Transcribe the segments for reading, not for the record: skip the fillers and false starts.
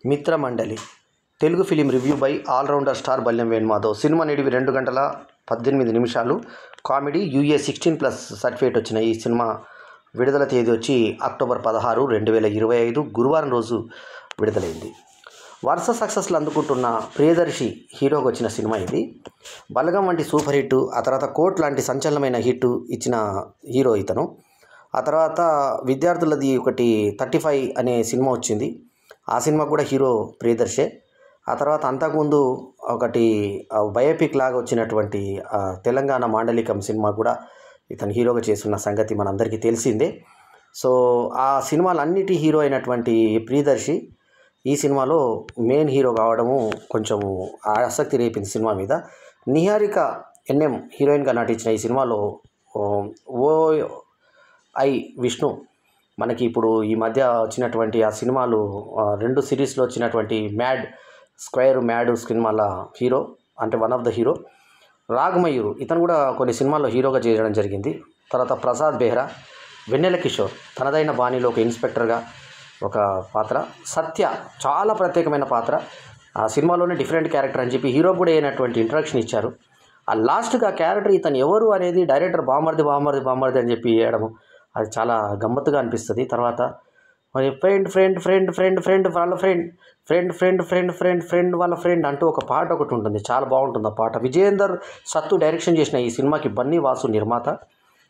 మిత్రమండలి Telugu film review by allrounder star Balyam Venumadhav. సినిమా నిడివి 2 గంటల 18 నిమిషాలు. కామెడీ, UA 16+ సర్టిఫికేట్ వచ్చిన ఈ సినిమా విడుదల తేదీ వచ్చి అక్టోబర్ 16, 2025 గురువారం రోజు విడుదలైంది. వరుస సక్సెస్లు అందుకుంటున్న ప్రియదర్శి హీరోగా వచ్చిన సినిమా ఇది. బలగం వంటి సూపర్ హిట్, ఆ తర్వాత కోట్ లాంటి సంచలనమైన హిట్ ఇచ్చిన హీరో ఇతను. ఆ తర్వాత విద్యార్థులది ఒకటి 35 అనే సినిమా వచ్చింది. ఆ సినిమా కూడా హీరో ప్రియదర్శే. ఆ తర్వాత అంతకుముందు ఒకటి బయోపిక్ లాగా వచ్చినటువంటి తెలంగాణ మాండలికం సినిమా కూడా ఇతను హీరోగా చేస్తున్న సంగతి మనందరికీ తెలిసిందే. సో ఆ సినిమాలన్నిటి హీరో అయినటువంటి ప్రియదర్శి ఈ సినిమాలో మెయిన్ హీరో కావడము కొంచెం ఆసక్తి రేపింది సినిమా మీద. నిహారిక NM హీరోయిన్గా నటించిన ఈ సినిమాలో ఓ.ఐ. విష్ణు మనకి ఇప్పుడు ఈ మధ్య వచ్చినటువంటి ఆ సినిమాలు 2 సిరీస్లో వచ్చినటువంటి మ్యాడ్ సినిమాల హీరో, అంటే వన్ ఆఫ్ ద హీరో. రాఘమయూర్ ఇతను కూడా కొన్ని సినిమాల్లో హీరోగా చేయడం జరిగింది. తర్వాత ప్రసాద్ బెహ్రా, వెన్నెల కిషోర్ తనదైన బాణీలో ఒక ఇన్స్పెక్టర్గా ఒక పాత్ర. సత్య చాలా ప్రత్యేకమైన పాత్ర, ఆ సినిమాలోనే డిఫరెంట్ క్యారెక్టర్ అని చెప్పి హీరో కూడా అయినటువంటి ఇంట్రడక్షన్ ఇచ్చారు. ఆ లాస్ట్గా క్యారెక్టర్ ఇతను ఎవరు అనేది డైరెక్టర్ బామర్ది అని చెప్పి వేయడము అది చాలా గమ్మత్తుగా అనిపిస్తుంది. తర్వాత ఫ్రెండ్ వాళ్ళ ఫ్రెండ్ అంటూ ఒక పాట ఒకటి ఉంటుంది, చాలా బాగుంటుంది ఆ పాట. విజయేందర్ సత్తు డైరెక్షన్ చేసిన ఈ సినిమాకి బన్నీ వాసు నిర్మాత,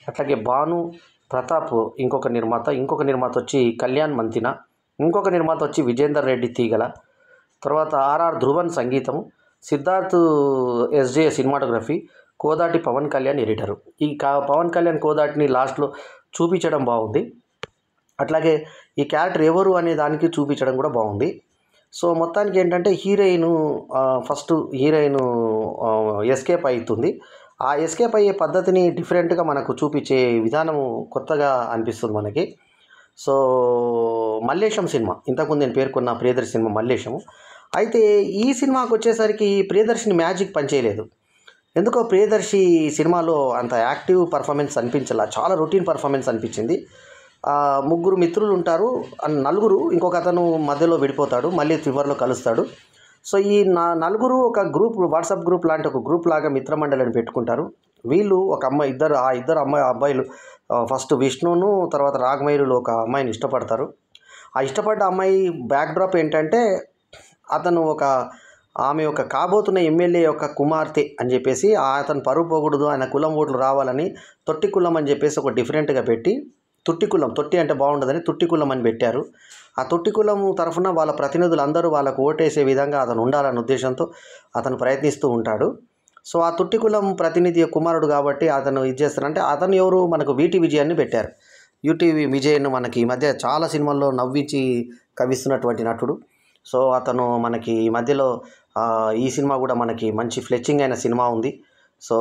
అట్లాగే భాను ప్రతాప్ ఇంకొక నిర్మాత వచ్చి కళ్యాణ్ మంతిన, ఇంకొక నిర్మాత వచ్చి విజేందర్ రెడ్డి తీగల. తర్వాత ఆర్ఆర్ ధ్రువన్ సంగీతం, Siddharth SJ cinematography, Kodati Pavan Kalyan editor. ఈ పవన్ కళ్యాణ్ కోదాటిని లాస్ట్లో చూపించడం బాగుంది. అట్లాగే ఈ క్యారెక్టర్ ఎవరు అనే దానికి చూపించడం కూడా బాగుంది. సో మొత్తానికి ఏంటంటే ఫస్ట్ హీరోయిన్ ఎస్కేప్ అవుతుంది. ఆ ఎస్కేప్ అయ్యే పద్ధతిని డిఫరెంట్గా మనకు చూపించే విధానం కొత్తగా అనిపిస్తుంది మనకి. సో మల్లేశం సినిమా, ఇంతకుముందు నేను పేర్కొన్న ప్రియదర్శి సినిమా మల్లేశము. అయితే ఈ సినిమాకి వచ్చేసరికి ప్రియదర్శిని మ్యాజిక్ పనిచేయలేదు. ఎందుకో ప్రియదర్శి సినిమాలో అంత యాక్టివ్ పర్ఫార్మెన్స్ అనిపించాల, చాలా రొటీన్ పర్ఫార్మెన్స్ అనిపించింది. 3 మిత్రులు ఉంటారు, 4 ఇంకొక అతను మధ్యలో విడిపోతాడు, మళ్ళీ చివరిలో కలుస్తాడు. సో ఈ 4 ఒక గ్రూప్, వాట్సాప్ గ్రూప్ లాంటి ఒక గ్రూప్ లాగా మిత్రమండలిని పెట్టుకుంటారు. వీళ్ళు ఒక అమ్మాయి, ఇద్దరు అబ్బాయిలు ఫస్ట్ విష్ణును తర్వాత రాఘమయూరులు ఒక అమ్మాయిని ఇష్టపడతారు. ఆ ఇష్టపడ్డ అమ్మాయి బ్యాక్డ్రాప్ ఏంటంటే ఆమె ఒక కాబోతున్న ఎమ్మెల్యే యొక్క కుమార్తె అని చెప్పేసి అతను పరువు పోకూడదు, ఆయన కులం ఓట్లు రావాలని తొట్టి కులం అని చెప్పేసి ఒక డిఫరెంట్గా పెట్టి తొట్టి అంటే బాగుండదని తొట్టి కులం అని పెట్టారు. ఆ తొట్టి కులం తరఫున వాళ్ళ ప్రతినిధులు అందరూ వాళ్ళకు ఓటేసే విధంగా అతను ఉండాలనే ఉద్దేశంతో అతను ప్రయత్నిస్తూ ఉంటాడు. సో ఆ తొట్టి కులం ప్రతినిధి కుమారుడు కాబట్టి అతను చేస్తారంటే అతను ఎవరు, మనకు వీటి విజయాన్ని పెట్టారు. యూటీవీ విజయను మనకి ఈ మధ్య చాలా సినిమాల్లో నవ్వించి కవిస్తున్నటువంటి నటుడు. సో అతను మనకి ఈ మధ్యలో ఈ సినిమా కూడా మనకి మంచి ఫ్లెచింగ్ అయిన సినిమా ఉంది. సో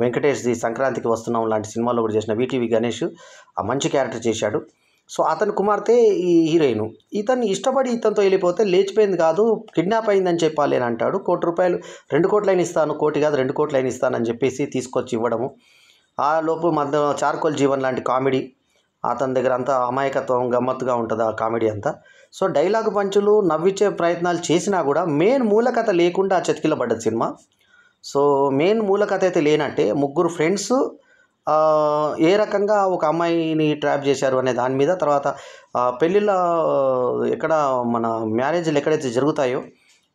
వెంకటేష్ది సంక్రాంతికి వస్తున్నాం లాంటి సినిమాలో కూడా చేసిన VTV గణేష్ ఆ మంచి క్యారెక్టర్ చేశాడు. సో అతని కుమార్తె ఈ హీరోయిన్. ఇతన్ని ఇష్టపడి ఇతనితో వెళ్ళిపోతే లేచిపోయింది కాదు, కిడ్నాప్ అయిందని చెప్పాలి అని అంటాడు. ₹1 2 కోట్లైన ఇస్తాను, 1 కోటి కాదు 2 కోట్లైన ఇస్తానని చెప్పేసి తీసుకొచ్చి ఇవ్వడము. ఆ లోపు మధ్య చార్కోల్ జీవన్ లాంటి కామెడీ, అతని దగ్గర అంతా అమాయకత్వం గమ్మత్తుగా ఉంటుంది ఆ కామెడీ అంతా. సో డైలాగ్ పంచులు నవ్వించే ప్రయత్నాలు చేసినా కూడా మెయిన్ మూలకథ లేకుండా చతికిల పడ్డది సినిమా. సో మెయిన్ మూలకథ అయితే లేనట్టే, 3 ఫ్రెండ్స్ ఏ రకంగా ఒక అమ్మాయిని ట్రాప్ చేశారు అనే దాని మీద. తర్వాత పెళ్ళిళ్ళ మన మ్యారేజ్లు ఎక్కడైతే జరుగుతాయో,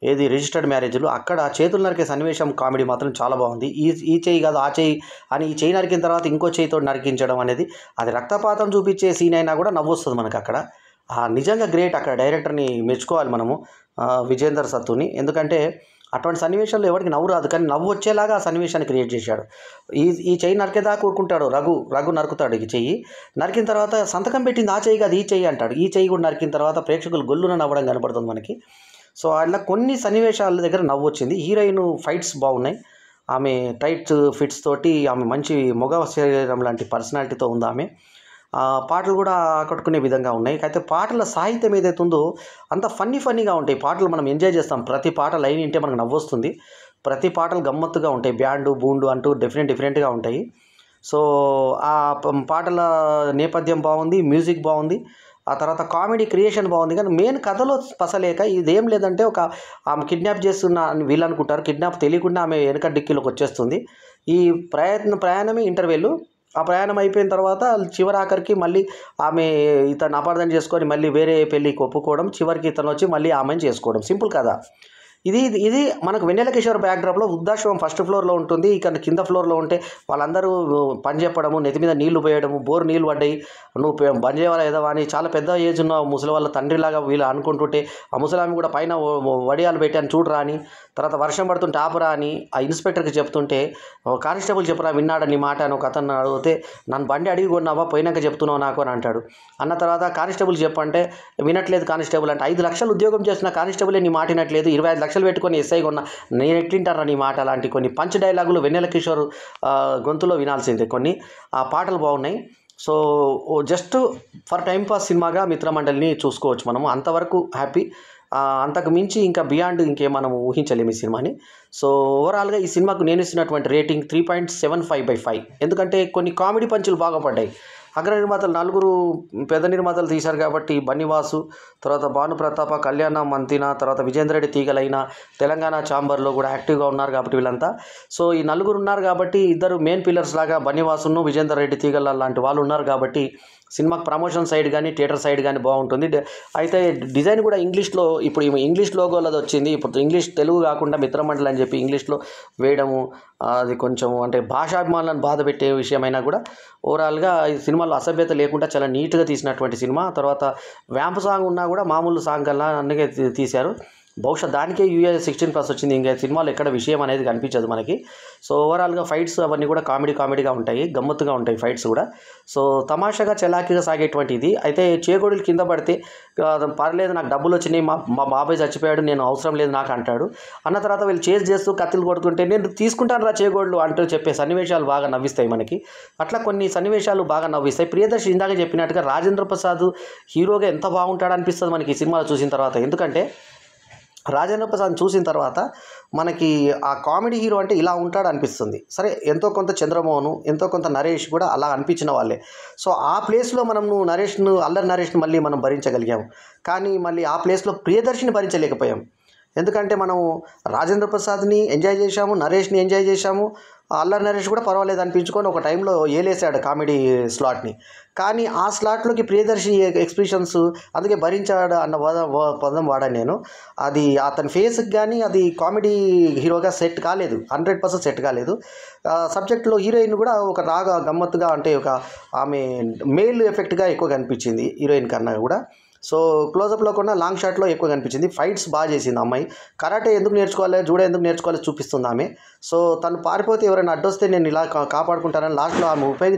ఏది రిజిస్టర్డ్ మ్యారేజ్లు, అక్కడ చేతులు నరికే సన్నివేశం కామెడీ మాత్రం చాలా బాగుంది. ఈ చెయ్యి కాదు ఆ చెయ్యి అని ఈ చెయ్యి నరికిన తర్వాత ఇంకో చెయ్యితో నరికించడం అనేది, అది రక్తపాతం చూపించే సీన్ అయినా కూడా నవ్వు వస్తుంది మనకు అక్కడ. నిజంగా గ్రేట్, అక్కడ డైరెక్టర్ని మెచ్చుకోవాలి మనము, విజేందర్ సత్తుని. ఎందుకంటే అటువంటి సన్నివేశాల్లో ఎవరికి నవ్వు రాదు, కానీ నవ్వు వచ్చేలాగా ఆ సన్నివేశాన్ని క్రియేట్ చేశాడు. ఈ చెయ్యి నరికేదాకా కూరుకుంటాడు, రఘు నరుకుతాడు. ఈ చెయ్యి నరికిన తర్వాత సంతకం పెట్టింది ఆ చెయ్యి కాదు ఈ చెయ్యి అంటాడు. ఈ చెయ్యి కూడా నరికిన తర్వాత ప్రేక్షకులు గొల్లున నవ్వడం కనపడుతుంది మనకి. సో అట్లా కొన్ని సన్నివేశాల దగ్గర నవ్వు వచ్చింది. హీరోయిన్ ఫైట్స్ బాగున్నాయి, ఆమె టైట్ ఫిట్స్ తోటి ఆమె మంచి మొగ శరీరం లాంటి పర్సనాలిటీతో ఉంది ఆమె. పాటలు కూడా ఆకట్టుకునే విధంగా ఉన్నాయి. అయితే పాటల సాహిత్యం ఏదైతే ఉందో అంత ఫన్నీగా ఉంటాయి పాటలు, మనం ఎంజాయ్ చేస్తాం. ప్రతి పాట లైన్ వింటే మనకు నవ్వొస్తుంది. ప్రతి పాటలు గమ్మత్తుగా ఉంటాయి, బ్యాండు బూండు అంటూ డిఫరెంట్గా ఉంటాయి. సో ఆ పాటల నేపథ్యం బాగుంది, మ్యూజిక్ బాగుంది. ఆ తర్వాత కామెడీ క్రియేషన్ బాగుంది. కానీ మెయిన్ కథలో పసలేక ఇదేం లేదంటే ఆమె కిడ్నాప్ చేస్తున్న అని వీళ్ళు అనుకుంటారు. కిడ్నాప్ తెలియకుండా ఆమె వెనక డిక్కీలోకి వచ్చేస్తుంది. ఈ ప్రయాణమే ఇంటర్వెల్. ఆ ప్రయాణం అయిపోయిన తర్వాత చివరాఖరికి మళ్ళీ ఆమె ఇతను అపార్థం చేసుకొని మళ్ళీ వేరే పెళ్ళికి ఒప్పుకోవడం, చివరికి ఇతను వచ్చి మళ్ళీ ఆమెను చేసుకోవడం. సింపుల్ కథ. ఇది మనకు వెన్నెల కిషోర్ బ్యాక్డ్రాప్లో వృద్ధాశ్రమం ఫస్ట్ ఫ్లోర్లో ఉంటుంది. ఇక్కడ కింద ఫ్లోర్లో ఉంటే వాళ్ళందరూ పని చెప్పడము, నెత్తి మీద నీళ్లు పోయడము, బోర్ నీళ్ళు పడ్డాయి, నువ్వు బంద్ చేయాలా ఏదవా అని చాలా పెద్ద ఏజ్ ఉన్న ముసలి వాళ్ళ తండ్రిలాగా వీళ్ళు అనుకుంటుంటే, ఆ ముసలామి కూడా పైన వడియాలు పెట్టాను చూడరా అని, తర్వాత వర్షం పడుతుంటే ఆపురా అని ఆ ఇన్స్పెక్టర్కి చెప్తుంటే, కానిస్టేబుల్ చెప్పరా విన్నాడా నీ మాట అని ఒక అతను అడిగితే, నన్ను బండి అడిగి కొన్నావా పోయినాక చెప్తున్నావు నాకు అని అంటాడు. అన్న తర్వాత కానిస్టేబుల్ చెప్పంటే వినట్లేదు కానిస్టేబుల్ అంటే, 5 లక్షలు ఉద్యోగం చేసిన కానిస్టేబులే నీ మాట వినట్లేదు, 25 లక్షలు పెట్టుకొని ఎస్ఐ కొన్నా, నేను ఎట్లింటారా నీ మాట. అలాంటి కొన్ని పంచ్ డైలాగులు వెన్నెల కిషోర్ గొంతులో వినాల్సిందే. కొన్ని ఆ పాటలు బాగున్నాయి. So just for time pass సినిమాగా మిత్రమండలిని చూసుకోవచ్చు మనము. అంతవరకు హ్యాపీ. అంతకు మించి ఇంకా బియాండ్ ఇంకేం మనం ఊహించలేము ఈ సినిమాని. సో ఓవరాల్గా ఈ సినిమాకు నేను ఇస్తున్నటువంటి రేటింగ్ 3.75/5. ఎందుకంటే కొన్ని కామెడీ పంచులు బాగా పడ్డాయి. అగ్ర నిర్మాతలు 4 పెద్ద నిర్మాతలు తీశారు కాబట్టి, బన్నీవాసు, తర్వాత భానుప్రతాప, కళ్యాణ మంతిన, తర్వాత విజేందర్ రెడ్డి తీగలైన, తెలంగాణ ఛాంబర్లో కూడా యాక్టివ్గా ఉన్నారు కాబట్టి వీళ్ళంతా. సో ఈ 4 ఉన్నారు కాబట్టి, 2 మెయిన్ పిల్లర్స్ లాగా బన్నీవాసును, విజేందర్ రెడ్డి తీగల లాంటి వాళ్ళు ఉన్నారు కాబట్టి సినిమాకి ప్రమోషన్ సైడ్ కానీ థియేటర్ సైడ్ కానీ బాగుంటుంది. అయితే డిజైన్ కూడా ఇంగ్లీష్లో, ఇప్పుడు ఇంగ్లీష్ లోగోలది వచ్చింది. ఇప్పుడు ఇంగ్లీష్ తెలుగు కాకుండా మిత్రమండలి అని చెప్పి ఇంగ్లీష్లో వేయడము, అది కొంచెం అంటే భాషాభిమానులను బాధ పెట్టే విషయమైనా కూడా ఓవరాల్గా ఈ సినిమాలో అసభ్యత లేకుండా చాలా నీట్గా తీసినటువంటి సినిమా. తర్వాత వ్యాంప్ సాంగ్ ఉన్నా కూడా మామూలు సాంగ్ కల్లా అందుకే తీశారు. బహుశా దానికే యూఏ 16+ వచ్చింది. ఇంకా సినిమాలో ఎక్కడ విషయం అనేది కనిపించదు మనకి. సో ఓవరాల్గా ఫైట్స్ అవన్నీ కూడా కామెడీగా ఉంటాయి, గమ్మత్తుగా ఉంటాయి ఫైట్స్ కూడా. సో తమాషాగా చలాకీగా సాగేటువంటి ఇది. అయితే చేగోడులు కింద పడితే పర్లేదు నాకు డబ్బులు వచ్చినాయి, మా బాబాయ్ చచ్చిపోయాడు, నేను అవసరం లేదు నాకు అంటాడు. అన్న తర్వాత వీళ్ళు చేసి చేస్తూ కత్తులు కొడుతుంటే నేను తీసుకుంటాను రా చేగోడులు అంటూ చెప్పే సన్నివేశాలు బాగా నవ్విస్తాయి మనకి. అట్లా కొన్ని సన్నివేశాలు బాగా నవ్విస్తాయి. ప్రియదర్శి ఇందాక చెప్పినట్టుగా రాజేంద్ర ప్రసాద్ హీరోగా ఎంత బాగుంటాడు అనిపిస్తుంది మనకి ఈ సినిమాలో చూసిన తర్వాత. ఎందుకంటే రాజేంద్ర ప్రసాద్ చూసిన తర్వాత మనకి ఆ కామెడీ హీరో అంటే ఇలా ఉంటాడు అనిపిస్తుంది. సరే ఎంతో కొంత చంద్రమోహన్, ఎంతో కొంత నరేష్ కూడా అలా అనిపించిన వాళ్ళే. సో ఆ ప్లేస్లో మనం అల్లరి నరేష్ను మళ్ళీ మనం భరించగలిగాము. కానీ మళ్ళీ ఆ ప్లేస్లో ప్రియదర్శిని భరించలేకపోయాం. ఎందుకంటే మనం రాజేంద్ర ప్రసాద్ని ఎంజాయ్ చేశాము, నరేష్ని ఎంజాయ్ చేశాము, అల్లరి నరేష్ కూడా పర్వాలేదు అనిపించుకొని ఒక టైంలో ఏలేసాడు కామెడీ స్లాట్ని. కానీ ఆ స్లాట్లోకి ప్రియదర్శి ఎక్స్ప్రెషన్స్ అందుకే భరించాడు అన్న పదం వాడాను నేను. అది అతని ఫేస్కి కానీ అది కామెడీ హీరోగా సెట్ కాలేదు, 100% సెట్ కాలేదు. సబ్జెక్ట్లో హీరోయిన్ కూడా ఒక రాగా గమ్మత్తుగా అంటే ఆమె మేల్ ఎఫెక్ట్గా ఎక్కువ కనిపించింది హీరోయిన్ కన్నా కూడా. సో క్లోజప్లో కూడా లాంగ్ షాట్లో ఎక్కువ కనిపించింది. ఫైట్స్ బాగా చేసింది అమ్మాయి. కరాటే ఎందుకు నేర్చుకోవాలి, జూడో ఎందుకు నేర్చుకోవాలి చూపిస్తుంది ఆమె. సో తను పారిపోతే ఎవరైనా అడ్డొస్తే నేను ఇలా కాపాడుకుంటానని లాస్ట్లో ఆమె ఉపయోగించి